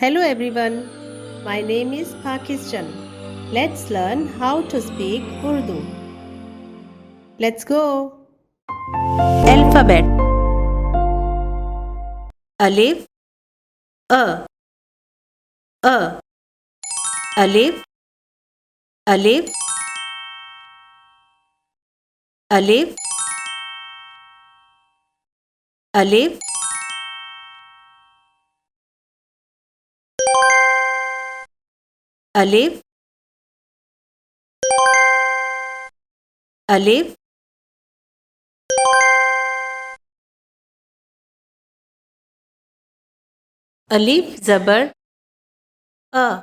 Hello everyone, my name is Pakistan. Let's learn how to speak Urdu. Let's go. Alphabet. Alif, a, alif, alif, alif, alif, alif, alif, alif zabar a,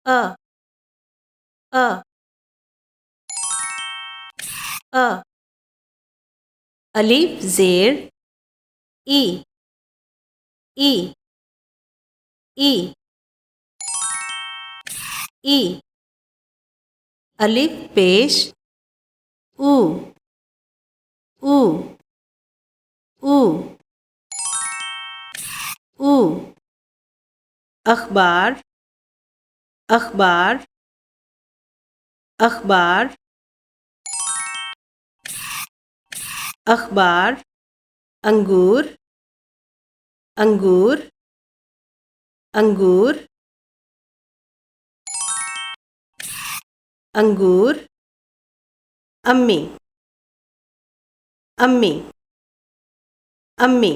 a, a, a, alif zer e, e, e, e, alif pesh u, u, u, u, अखबार अखबार अखबार अखबार अंगूर अंगूर अंगूर अंगूर अम्मी अम्मी अम्मी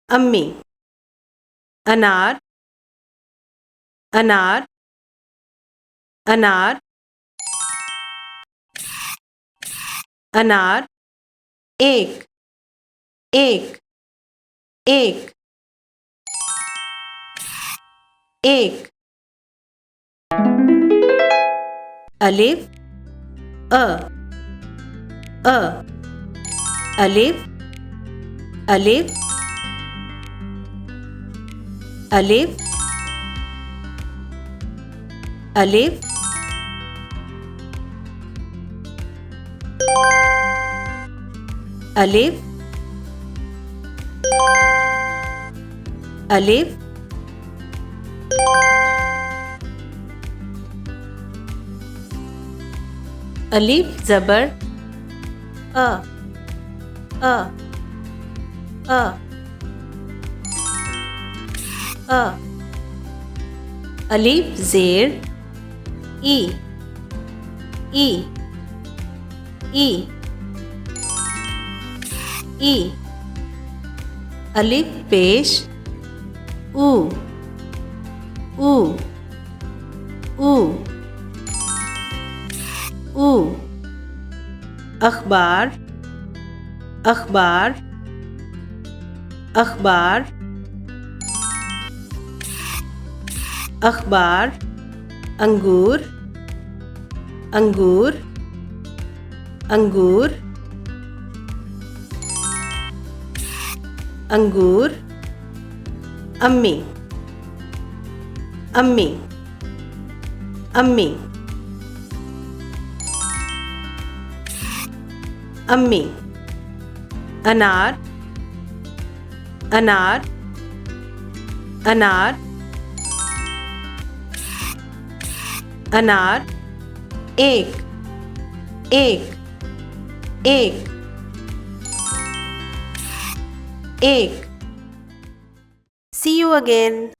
अम्मी अनार अनार अनार अनार एक एक एक एक अलिफ अ अलिफ अलिफ अलिफ अलिफ अलिफ अलिफ अलिफ ज़बर अ अ अ अ अलिफ ज़ेर ई ई ई ई अलिफ पेश ऊ ऊ ऊ ऊ अखबार अखबार अखबार अखबार अंगूर अंगूर अंगूर अंगूर अम्मी अम्मी अम्मी अम्मी अनार अनार अनार अनार एक एक एक एक See you again.